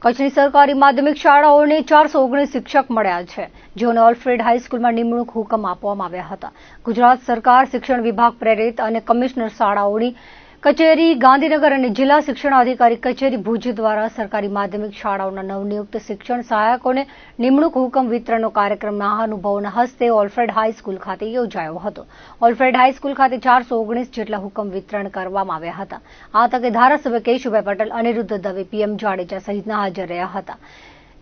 કચ્છની સરકારી માધ્યમિક શાળાઓને 419 શિક્ષક મળ્યા છે, જેઓને ઓલ્ફ્રેડ હાઈસ્કૂલમાં નિમણૂક હુકમ આપવામાં આવ્યા હતા. ગુજરાત સરકાર શિક્ષણ વિભાગ પ્રેરિત અને કમિશનર શાળાઓની કચેરી ગાંધીનગર અને જિલ્લા શિક્ષણ અધિકારી કચેરી ભુજ દ્વારા સરકારી માધ્યમિક શાળાઓના નવનિયુક્ત શિક્ષણ સહાયકોને નિમણૂક હુકમ વિતરણનો કાર્યક્રમ મહાનુભાવોના હસ્તે ઓલ્ફ્રેડ હાઈસ્કૂલ ખાતે યોજાયો હતો. ઓલ્ફ્રેડ હાઈસ્કૂલ ખાતે 419 જેટલા હુકમ વિતરણ કરવામાં આવ્યા હતા. આ તકે ધારાસભ્ય કેશુભાઈ પટેલ, અનિરુદ્ધ દવે, પીએમ જાડેજા સહિતના હાજર રહ્યા હતા.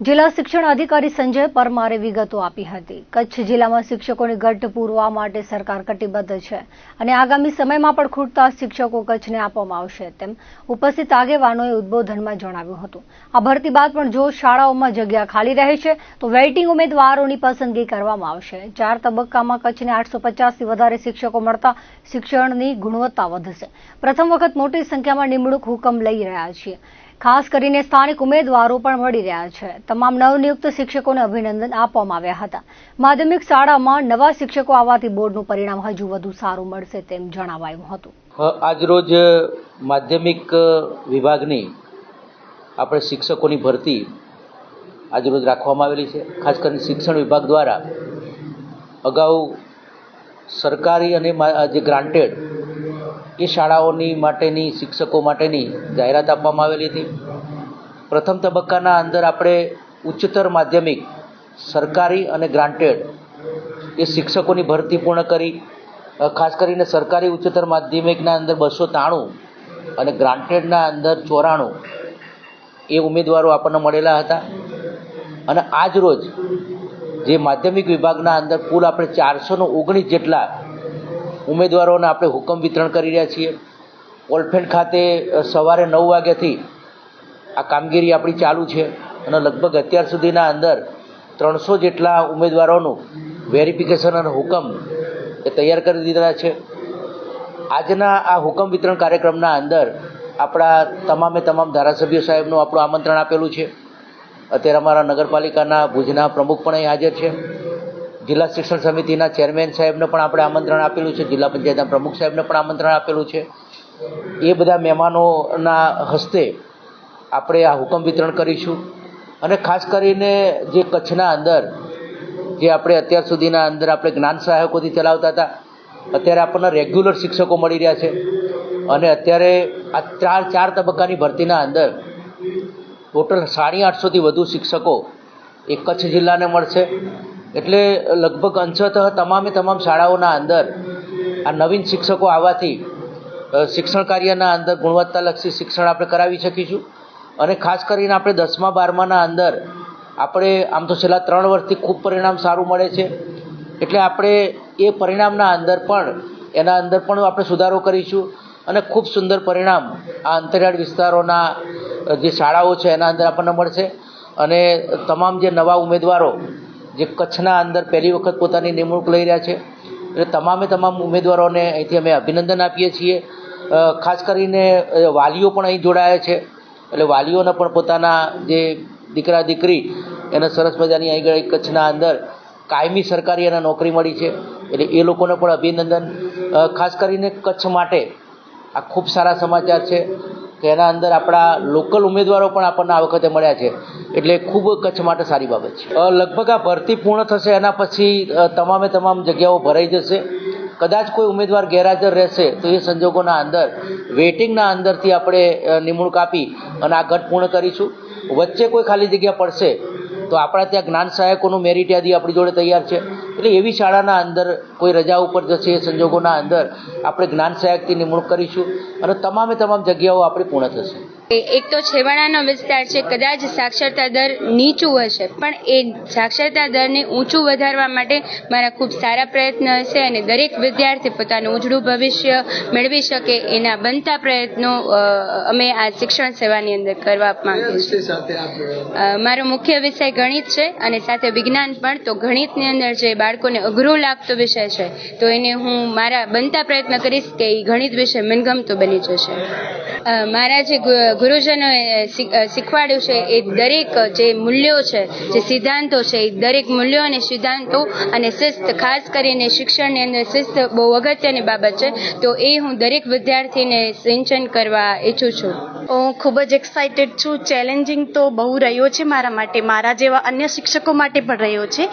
જિલ્લા શિક્ષણ અધિકારી સંજય પરમારે વિગતો આપી હતી. કચ્છ જિલ્લામાં શિક્ષકોની ઘટ પૂરવા માટે સરકાર કટિબદ્ધ છે અને આગામી સમયમાં પણ ખૂટતા શિક્ષકો કચ્છને આપવામાં આવશે તેમ ઉપસ્થિત આગેવાનોએ ઉદ્બોધનમાં જણાવ્યું હતું. આ ભરતી બાદ પણ જો શાળાઓમાં જગ્યા ખાલી રહે છે તો વેઇટિંગ ઉમેદવારોની પસંદગી કરવામાં આવશે. 4 તબક્કામાં કચ્છને 850થી વધારે શિક્ષકો મળતા શિક્ષણની ગુણવત્તા વધશે. પ્રથમ વખત મોટી સંખ્યામાં નિમણૂક હુકમ લઈ રહ્યા છીએ. ખાસ કરીને સ્થાનિક ઉમેદવારો પણ મળી રહ્યા છે. તમામ નવનિયુક્ત શિક્ષકોને અભિનંદન આપવામાં આવ્યા હતા. માધ્યમિક શાળામાં નવા શિક્ષકો આવવાથી બોર્ડનું પરિણામ હજુ વધુ સારું મળશે તેમ જણાવાયું હતું. આજરોજ માધ્યમિક વિભાગની આપણે શિક્ષકોની ભરતી આજરોજ રાખવામાં આવેલી છે. ખાસ કરીને શિક્ષણ વિભાગ દ્વારા અગાઉ સરકારી અને જે ગ્રાન્ટેડ એ શાળાઓની માટેની શિક્ષકો માટેની જાહેરાત આપવામાં આવેલી હતી. પ્રથમ તબક્કાના અંદર આપણે ઉચ્ચતર માધ્યમિક સરકારી અને ગ્રાન્ટેડ એ શિક્ષકોની ભરતી પૂર્ણ કરી. ખાસ કરીને સરકારી ઉચ્ચતર માધ્યમિકના અંદર 293 અને ગ્રાન્ટેડના અંદર 94 એ ઉમેદવારો આપણને મળેલા હતા. અને આજ રોજ જે માધ્યમિક વિભાગના અંદર કુલ આપણે 419 જેટલા ઉમેદવારોને આપણે હુકમ વિતરણ કરી રહ્યા છીએ. ઓલ્ફ્રેડ ખાતે સવારે 9 વાગ્યાથી આ કામગીરી આપણી ચાલુ છે અને લગભગ અત્યાર સુધીના અંદર 300 જેટલા ઉમેદવારોનું વેરિફિકેશન અને હુકમ એ તૈયાર કરી દીધા છે. આજના આ હુકમ વિતરણ કાર્યક્રમના અંદર આપણા તમામ ધારાસભ્ય સાહેબનું આપણું આમંત્રણ આપેલું છે. અત્યારે અમારા નગરપાલિકાના ભુજના પ્રમુખ પણ અહીં હાજર છે. જિલ્લા શિક્ષણ સમિતિના ચેરમેન સાહેબને પણ આપણે આમંત્રણ આપેલું છે. જિલ્લા પંચાયતના પ્રમુખ સાહેબને પણ આમંત્રણ આપેલું છે. એ બધા મહેમાનોના હસ્તે આપણે આ હુકમ વિતરણ કરીશું. અને ખાસ કરીને જે કચ્છના અંદર જે આપણે અત્યાર સુધીના અંદર આપણે જ્ઞાન સહાયકોથી ચલાવતા હતા, અત્યારે આપણને રેગ્યુલર શિક્ષકો મળી રહ્યા છે. અને અત્યારે આ 4 તબક્કાની ભરતીના અંદર ટોટલ 850થી વધુ શિક્ષકો એ કચ્છ જિલ્લાને મળશે. એટલે લગભગ અંશતઃ તમામ શાળાઓના અંદર આ નવીન શિક્ષકો આવવાથી શિક્ષણ કાર્યના અંદર ગુણવત્તાલક્ષી શિક્ષણ આપણે કરાવી શકીશું. અને ખાસ કરીને આપણે 10મા 12માના અંદર આપણે આમ તો છેલ્લા 3 વર્ષથી ખૂબ પરિણામ સારું મળે છે. એટલે આપણે એ પરિણામના અંદર પણ એના અંદર પણ આપણે સુધારો કરીશું અને ખૂબ સુંદર પરિણામ આ અંતરિયાળ વિસ્તારોના જે શાળાઓ છે એના અંદર આપણને મળશે. અને તમામ જે નવા ઉમેદવારો જે કચ્છના અંદર પહેલી વખત પોતાની નિમણૂક લઈ રહ્યા છે, એટલે તમામ ઉમેદવારોને અહીંથી અમે અભિનંદન આપીએ છીએ. ખાસ કરીને વાલીઓ પણ અહીં જોડાયા છે. એટલે વાલીઓને પણ પોતાના જે દીકરા દીકરી એને સરસ મજાની અહીં કચ્છના અંદર કાયમી સરકારી એને નોકરી મળી છે, એટલે એ લોકોને પણ અભિનંદન. ખાસ કરીને કચ્છ માટે આ ખૂબ સારા સમાચાર છે કે એના અંદર આપણા લોકલ ઉમેદવારો પણ આપણને આ વખતે મળ્યા છે, એટલે ખૂબ કચ્છ માટે સારી બાબત છે. લગભગ આ ભરતી પૂર્ણ થશે એના પછી તમામ જગ્યાઓ ભરાઈ જશે. કદાચ કોઈ ઉમેદવાર ગેરહાજર રહેશે તો એ સંજોગોના અંદર વેઇટિંગના અંદરથી આપણે નિમણૂક આપી અને આ ઘટ પૂર્ણ કરીશું. વચ્ચે કોઈ ખાલી જગ્યા પડશે તો આપણા ત્યાં જ્ઞાન સહાયકોનું મેરિટ યાદી આપણી જોડે તૈયાર છે. એટલે એવી શાળાના અંદર કોઈ રજા ઉપર જશે એ સંજોગોના અંદર આપણે જ્ઞાન સહાયકથી નિમણૂક કરીશું અને તમામ જગ્યાઓ આપણી પૂર્ણ થશે. એક તો છેવાડાનો વિસ્તાર છે, કદાચ સાક્ષરતા દર નીચું હશે, પણ એ સાક્ષરતા દરને ઊંચું વધારવા માટે મારા ખૂબ સારા પ્રયત્ન હશે અને દરેક વિદ્યાર્થી પોતાનું ઉજળું ભવિષ્ય મેળવી શકે એના બનતા પ્રયત્નો અમે આ શિક્ષણ સેવાની અંદર કરવા માંગીએ છીએ. મારો મુખ્ય વિષય ગણિત છે અને સાથે વિજ્ઞાન પણ. તો ગણિતની અંદર જે બાળકોને અઘરો લાગતો વિષય છે તો એને હું મારા બનતા પ્રયત્ન કરીશ કે એ ગણિત વિષય મનગમતો બની જશે. મારા જે ગુરુજનોએ શીખવાડ્યું છે એ દરેક જે મૂલ્યો છે, જે સિદ્ધાંતો છે, એ દરેક મૂલ્યો અને સિદ્ધાંતો અને શિસ્ત, ખાસ કરીને શિક્ષણની અંદર શિસ્ત બહુ અગત્યની બાબત છે, તો એ હું દરેક વિદ્યાર્થીને સિંચન કરવા ઈચ્છું છું. હું ખૂબ જ એક્સાઇટેડ છું. ચેલેન્જિંગ તો બહુ રહ્યો છે મારા માટે, મારા જેવા અન્ય શિક્ષકો માટે પણ રહ્યો છે,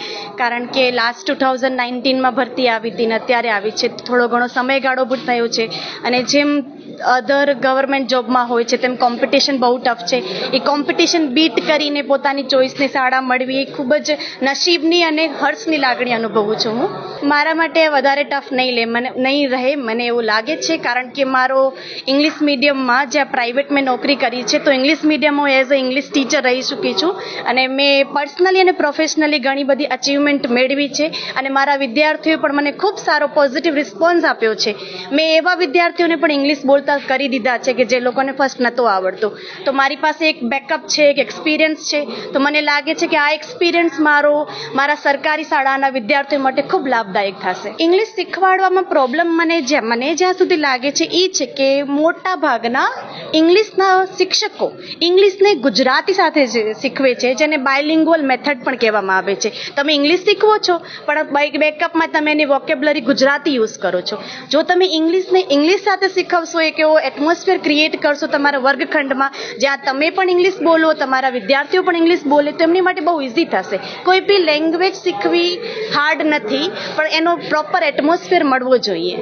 કારણ કે લાસ્ટ 2019માં ભરતી આવી હતી ને અત્યારે આવી છે, થોડો ઘણો સમયગાળો પણ થયો છે. અને જેમ અધર ગવર્મેન્ટ જોબમાં હોય છે તેમ કોમ્પિટિશન બહુ ટફ છે. એ કોમ્પિટિશન બીટ કરીને પોતાની ચોઇસની શાળા મળવી એ ખૂબ જ નસીબની અને હર્ષની લાગણી અનુભવું છું હું. મારા માટે વધારે ટફ નહીં રહે મને એવું લાગે છે, કારણ કે મારો ઇંગ્લિશ મીડિયમમાં જ્યાં પ્રાઇવેટ મેં નોકરી કરી છે, તો ઇંગ્લિશ મીડિયમ હું એઝ અ ઇંગ્લિશ ટીચર રહી ચૂકી છું અને મેં પર્સનલી અને પ્રોફેશનલી ઘણી બધી અચીવમેન્ટ મેળવી છે અને મારા વિદ્યાર્થીઓએ પણ મને ખૂબ સારો પોઝિટિવ રિસ્પોન્સ આપ્યો છે. મેં એવા વિદ્યાર્થીઓને પણ ઇંગ્લિશ બોલતા કરી દીધા છે કે જે લોકોને ફર્સ્ટ નહોતું આવડતું. તો મારી પાસે એક બેકઅપ છે, એક એક્સપિરિયન્સ છે. તો મને લાગે છે કે આ એક્સપિરિયન્સ મારા સરકારી શાળાના વિદ્યાર્થીઓ માટે ખૂબ લાભદાયક થશે. ઇંગ્લિશ શીખવાડવામાં પ્રોબ્લેમ મને જ્યાં સુધી લાગે છે એ છે કે મોટા ભાગના ઇંગ્લિશના શિક્ષકો ઇંગ્લિશને ગુજરાતી સાથે શીખવે છે, જેને બાયલિંગ્વલ મેથડ પણ કહેવામાં આવે છે. તમે ઇંગ્લિશ શીખવો છો પણ બેકઅપમાં તમે એની વોકેબ્યુલરી ગુજરાતી યુઝ કરો છો. જો તમે ઇંગ્લિશને ઇંગ્લિશ સાથે શીખવશો, એક એવો એટમોસ્ફિયર ક્રિએટ કરશો તમારા વર્ગખંડમાં જ્યાં તમે પણ ઇંગ્લિશ બોલો, તમારા વિદ્યાર્થીઓ પણ ઇંગ્લિશ બોલે, તો એમની માટે બહુ ઇઝી થશે. કોઈ બી લેંગ્વેજ શીખવી હાર્ડ નથી, પણ એનો પ્રોપર એટમોસ્ફિયર મળવો જોઈએ.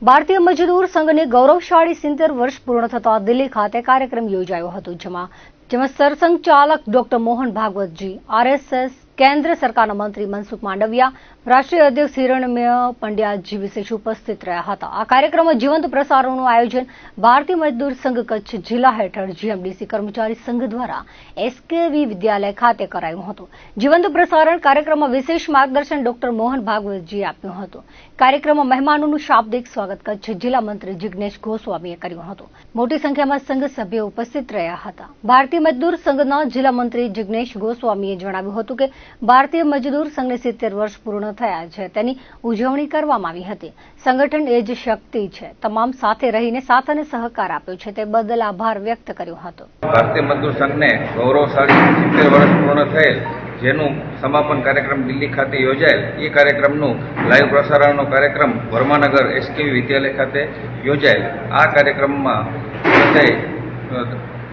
ભારતીય મજદૂર સંઘની ગૌરવશાળી 70 વર્ષ પૂર્ણ થતા દિલ્હી ખાતે કાર્યક્રમ યોજાયો હતો, જેમાં સરસંઘ ચાલક ડોક્ટર મોહન ભાગવતજી, RSS કેન્દ્ર સરકારના મંત્રી મનસુખ માંડવિયા, રાષ્ટ્રીય અધ્યક્ષ હિરણ્મય પંડ્યાજી વિશેષ ઉપસ્થિત રહ્યા હતા. આ કાર્યક્રમમાં જીવંત પ્રસારણનું આયોજન ભારતીય મજદૂર સંઘ કચ્છ જિલ્લા હેઠળ GMDC કર્મચારી સંઘ દ્વારા SKV વિદ્યાલય ખાતે કરાયું હતું. જીવંત પ્રસારણ કાર્યક્રમમાં વિશેષ માર્ગદર્શન ડોક્ટર મોહન ભાગવતજીએ આપ્યું હતું. કાર્યક્રમમાં મહેમાનોનું શાબ્દિક સ્વાગત કચ્છ જિલ્લા મંત્રી જિગ્નેશ ગોસ્વામીએ કર્યું હતું. મોટી સંખ્યામાં સંઘ સભ્યો ઉપસ્થિત રહ્યા હતા. ભારતીય મજદૂર સંઘના જિલ્લા મંત્રી જિગ્નેશ ગોસ્વામીએ જણાવ્યું હતું કે ભારતીય મજદૂર સંઘને 70 વર્ષ પૂર્ણ થયા છે, તેની ઉજવણી કરવામાં આવી હતી. સંગઠન એ જ શક્તિ છે, તમામ સાથે રહીને સાથ અને સહકાર આપ્યો છે, તે બદલ આભાર વ્યક્ત કર્યો હતો. ભારતીય મજદૂર સંઘને ગૌરવશાળી 70 વર્ષ પૂર્ણ થયેલ, જેનું સમાપન કાર્યક્રમ દિલ્હી ખાતે યોજાયેલ, એ કાર્યક્રમનું લાઈવ પ્રસારણનો કાર્યક્રમ વર્માનગર SKV વિદ્યાલય ખાતે યોજાયેલ. આ કાર્યક્રમમાં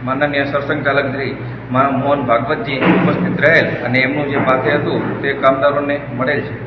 માનનીય સરસંઘ ચાલક શ્રી મોહન ભાગવતજી ઉપસ્થિત રહેલ અને એમનું જે પાથે હતું તે કામદારોને મળેલ છે.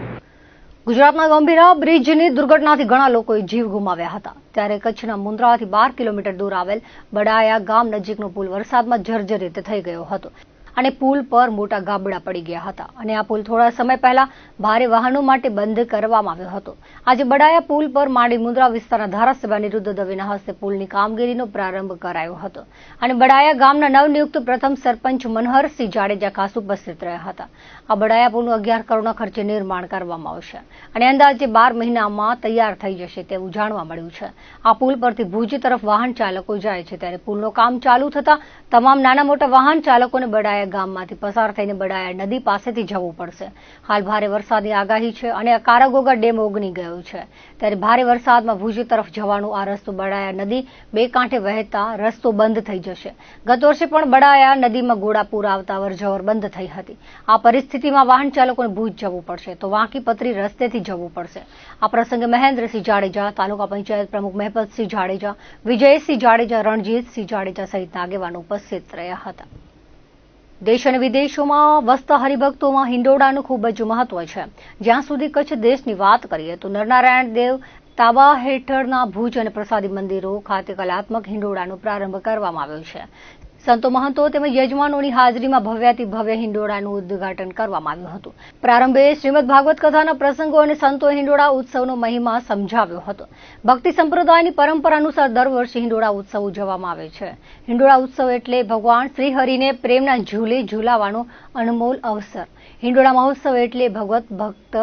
ગુજરાતના ગંભીરા બ્રિજની દુર્ઘટનાથી ઘણા લોકોએ જીવ ગુમાવ્યા હતા. ત્યારે કચ્છના મુન્દ્રાથી 12 કિલોમીટર દૂર આવેલ બડાયા ગામ નજીકનો પુલ વરસાદમાં જર્જરિત થઈ ગયો હતો અને પુલ પર મોટા ગાબડા પડી ગયા હતા અને આ પુલ થોડા સમય પહેલા ભારે વાહનો માટે બંધ કરવામાં આવ્યો હતો. આજે બડાયા પુલ પર માંડી મુન્દ્રા વિસ્તારના ધારાસભ્ય અનિરુદ્ધ દવેના હસ્તે પુલની કામગીરીનો પ્રારંભ કરાયો હતો અને બડાયા ગામના નવનિયુક્ત પ્રથમ સરપંચ મનહરસિંહ જાડેજા ખાસ ઉપસ્થિત રહ્યા હતા. આ બડાયા પુલનું 11 કરોડના ખર્ચે નિર્માણ કરવામાં આવશે અને અંદાજે 12 મહિનામાં તૈયાર થઈ જશે તેવું જાણવા મળ્યું છે. આ પુલ પરથી ભુજ તરફ વાહન ચાલકો જાય છે, ત્યારે પુલનું કામ ચાલુ થતા તમામ નાના મોટા વાહન ચાલકોને બડાયા ગામમાંથી પસાર થઈને બડાયા નદી પાસેથી જવું પડશે. હાલ ભારે વરસાદની આગાહી છે અને કારાગોગા ડેમ ઓગની ગયો છે, ત્યારે ભારે વરસાદમાં ભુજ તરફ જવાનો આ રસ્તો બડાયા નદી બે કાંઠે વહેતા રસ્તો બંધ થઈ જશે. ગત વર્ષે પણ બડાયા નદીમાં ઘોડાપુર આવતા અવરજવર બંધ થઈ હતી. આ પરિસ્થિતિમાં વાહન ચાલકોને ભુજ જવું પડશે તો વાંકી પતરી રસ્તેથી જવું પડશે. આ પ્રસંગે મહેન્દ્રસિંહ જાડેજા, તાલુકા પંચાયત પ્રમુખ મહેપતસિંહ જાડેજા, વિજયસિંહ જાડેજા, રણજીતસિંહ જાડેજા સહિતના આગેવાનો ઉપસ્થિત રહ્યા હતા. દેશ અને વિદેશોમાં વસતા હરિભક્તોમાં હિંડોળાનું ખૂબ જ મહત્વ છે. જ્યાં સુધી કચ્છ દેશની વાત કરીએ તો નરનારાયણ દેવ તાબા હેઠળના ભુજ અને પ્રસાદી મંદિરો ખાતે કલાત્મક હિંડોળાનો પ્રારંભ કરવામાં આવ્યો છે. સંતો મહંતો તેમજ યજમાનોની હાજરીમાં ભવ્યાતિ ભવ્ય હિંડોળાનું ઉદ્ઘાટન કરવામાં આવ્યું હતું. પ્રારંભે શ્રીમદ ભાગવત કથાના પ્રસંગો અને સંતોએ હિંડોળા ઉત્સવનો મહિમા સમજાવ્યો હતો. ભક્તિ સંપ્રદાયની પરંપરા અનુસાર દર વર્ષે હિંડોળા ઉત્સવ ઉજવવામાં આવે છે. હિંડોળા ઉત્સવ એટલે ભગવાન શ્રી હરિને પ્રેમના ઝૂલે ઝૂલાવાનો અનમોલ અવસર. હિંડોળા મહોત્સવ એટલે ભગવત ભક્ત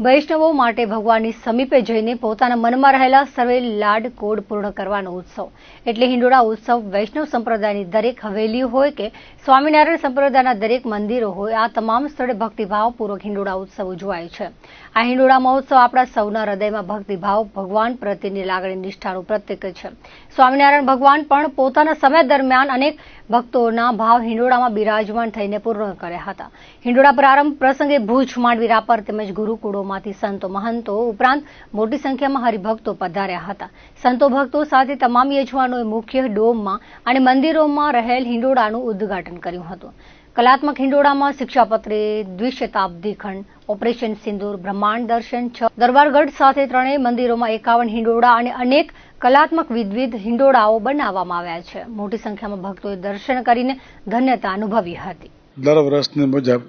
વૈષ્ણવો માટે ભગવાનની સમીપે જઈને પોતાના મનમાં રહેલા સર્વે લાડ કોડ પૂર્ણ કરવાનો ઉત્સવ એટલે હિંડોળા ઉત્સવ વૈષ્ણવ સંપ્રદાયની દરેક હવેલી હોય કે સ્વામિનારાયણ સંપ્રદાયના દરેક મંદિરો હોય આ તમામ સ્થળે ભક્તિભાવપૂર્વક હિંડોળા ઉત્સવ ઉજવાય છે. આ હિંડોળા મહોત્સવ આપણા સૌના હૃદયમાં ભક્તિભાવ ભગવાન પ્રત્યેની લાગણી નિષ્ઠાનું પ્રતીક છે. સ્વામિનારાયણ ભગવાન પણ પોતાના સમય દરમિયાન અનેક ભક્તોના ભાવ હિંડોળામાં બિરાજમાન થઈને પૂર્ણ કર્યા હતા. હિંડોળા પ્રારંભ પ્રસંગે ભુજ, માંડવી, રાપર તેમજ ગુરુકુળોમાંથી સંતો, મહંતો ઉપરાંત મોટી સંખ્યામાં હરિભક્તો પધાર્યા હતા. સંતો ભક્તો સાથે તમામ યજમાનોએ મુખ્ય ડોમમાં અને મંદિરોમાં રહેલ હિંડોળાનું ઉદ્ઘાટન કર્યું હતું. કલાત્મક હિંડોળામાં શિક્ષાપત્રે, દ્વિશતાબ્દી ખંડ, ઓપરેશન સિંદૂર, બ્રહ્માંડ દર્શન, દરબારગઢ સાથે ત્રણેય મંદિરોમાં 51 હિંડોળા અને અનેક કલાત્મક વિવિધ હિંડોળાઓ બનાવવામાં આવ્યા છે. મોટી સંખ્યામાં ભક્તોએ દર્શન કરીને ધન્યતા અનુભવી હતી. દર વર્ષની મુજબ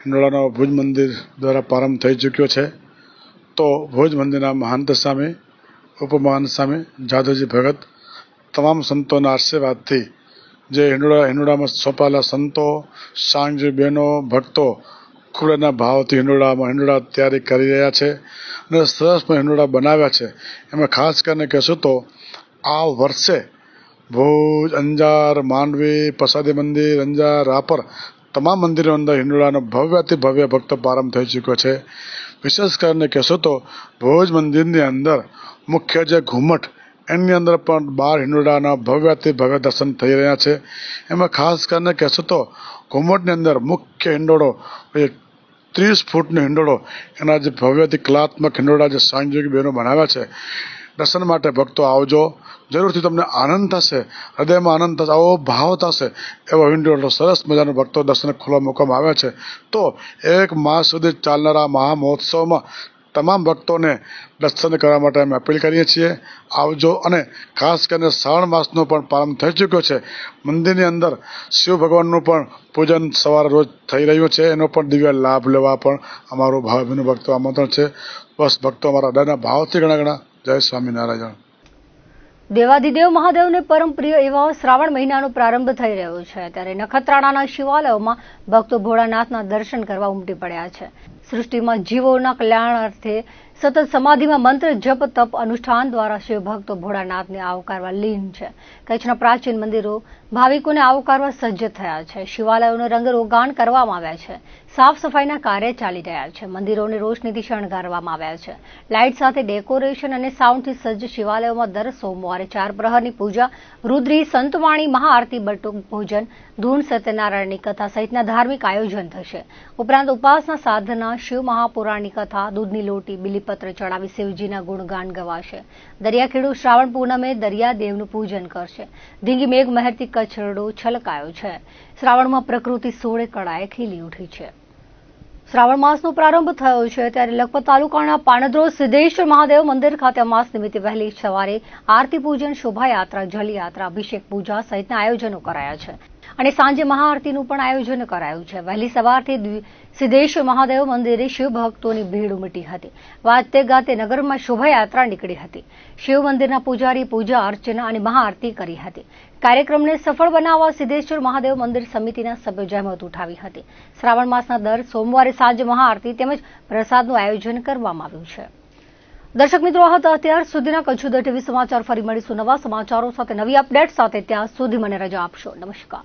હિંડોળાનો ભુજ મંદિર દ્વારા પ્રારંભ થઈ ચૂક્યો છે. તો ભુજ મંદિરના મહંત સામે, ઉપમહંત સામે, જાદવજી ભગત તમામ સંતોના આશીર્વાદથી જે હિંડોળામાં સોંપાયેલા સંતો, સાંગજી બહેનો, ભક્તો ખૂબ એના ભાવથી હિંડોળા તૈયારી કરી રહ્યા છે અને સરસ હિંડોળા બનાવ્યા છે. એમાં ખાસ કરીને કહેશું તો આ વર્ષે ભુજ, અંજાર, માંડવી, પ્રસાદી મંદિર, અંજાર, રાપર તમામ મંદિરો અંદર હિંડોળાનો ભવ્યથી ભવ્ય ભક્ત પ્રારંભ થઈ ચૂક્યો છે. વિશેષ કરીને કહેશો તો ભુજ મંદિરની અંદર મુખ્ય જે ઘુમટ એની અંદર પણ 12 હિંડોળાના ભવ્યથી ભવ્ય દર્શન થઈ રહ્યા છે. એમાં ખાસ કરીને કહેશો તો ઘુમટની અંદર મુખ્ય હિંડોળો 30 ફૂટનો હિંડોળો એના જે ભવ્યથી કલાત્મક હિંડોળા જે સાંજયોગી બહેનો બનાવ્યા છે. દર્શન માટે ભક્તો આવજો, જરૂરથી તમને આનંદ થશે, હૃદયમાં આનંદ થશે, આવો ભાવ થશે એવો હિંડોળો સરસ મજાનો ભક્તો દર્શન ખોલવા મૂકવામાં આવ્યા છે. તો 1 માસ સુધી ચાલનારા મહા મહોત્સવમાં તમામ ભક્તોને દર્શન કરવા માટે અમે અપીલ કરીએ છીએ. આવજો. અને ખાસ કરીને શ્રાવણ માસનો પણ પ્રારંભ થઈ ચૂક્યો છે. મંદિરની અંદર શિવ ભગવાનનું પણ પૂજન સવારે રોજ થઈ રહ્યું છે. એનો પણ દિવ્ય લાભ લેવા પણ અમારું ભાવભીનું ભક્તો આમંત્રણ છે. બસ ભક્તો અમારા હૃદયના ભાવથી ઘણા જય સ્વામિનારાયણ. દેવાધિદેવ મહાદેવને પરમ પ્રિય એવા શ્રાવણ મહિનાનો પ્રારંભ થઈ રહ્યો છે ત્યારે નખત્રાણાના શિવાલયોમાં ભક્તો ભોળાનાથના દર્શન કરવા ઉમટી પડ્યા છે. સૃષ્ટિમાં જીવોના કલ્યાણાર્થે સતત સમાધિમાં મંત્ર જપ તપ અનુષ્ઠાન દ્વારા શિવ ભક્તો ભોળાનાથને આવકારવા લીન છે. કચ્છના પ્રાચીન મંદિરો ભાવિકોને આવકારવા સજ્જ થયા છે. શિવાલયોને રંગરોગાન કરવામાં આવ્યા છે. સાફ સફાઈના કાર્ય ચાલી રહ્યા છે. મંદિરોને રોશનીથી શણગારવામાં આવ્યા છે. લાઇટ સાથે ડેકોરેશન અને સાઉન્ડથી સજ્જ શિવાલયોમાં દર સોમવારે 4 પ્રહરની પૂજા, રુદ્રી, સંતવાણી, મહાઆરતી, બટુક ભોજન, ધૂન, સત્યનારાયણની કથા સહિતના ધાર્મિક આયોજન થશે. ઉપરાંત ઉપાસના સાધના, શિવ મહાપુરાણની કથા, દૂધની લોટી, બિલીપત્ર ચડાવી શિવજીના ગુણગાન ગવાશે. દરિયાખેડુ શ્રાવણ પૂનમે દરિયાદેવનું પૂજન કરશે. ધીંગી મેઘ મહેરથી કચ્છરડો છલકાયો છે. શ્રાવણમાં પ્રકૃતિ સોળે કળાએ ખીલી ઉઠી છે. શ્રાવણ માસનો પ્રારંભ થયો છે ત્યારે લખપત તાલુકાના પાણદ્રોજ સિદ્ધેશ્વર મહાદેવ મંદિર ખાતે અમાસ નિમિત્તે વહેલી સવારે આરતી પૂજન, શોભાયાત્રા, જલયાત્રા, અભિષેક પૂજા સહિતના આયોજનો કરાયા છે અને સાંજે મહાઆરતીનું પણ આયોજન કરાયું છે. વહેલી સવારથી સિદ્ધેશ્વર મહાદેવ મંદિરે શિવ ભક્તોની ભીડ ઉમટી હતી. વાજતે ગાતે નગરમાં શોભાયાત્રા નીકળી હતી. શિવ મંદિરના પૂજારી પૂજા અર્ચના અને મહાઆરતી કરી હતી. કાર્યક્રમને સફળ બનાવવા સિદ્ધેશ્વર મહાદેવ મંદિર સમિતિના સભ્યો જહેમત ઉઠાવી હતી. શ્રાવણ માસના દર સોમવારે સાંજે મહાઆરતી તેમજ પ્રસાદનું આયોજન કરવામાં આવ્યું છે. દર્શક મિત્રો, આ હતા અત્યાર સુધીના કચ્છુદર ટીવી સમાચાર. ફરી મળીશું નવા સમાચારો સાથે, નવી અપડેટ સાથે. ત્યાં સુધી મને રજા આપશો. નમસ્કાર.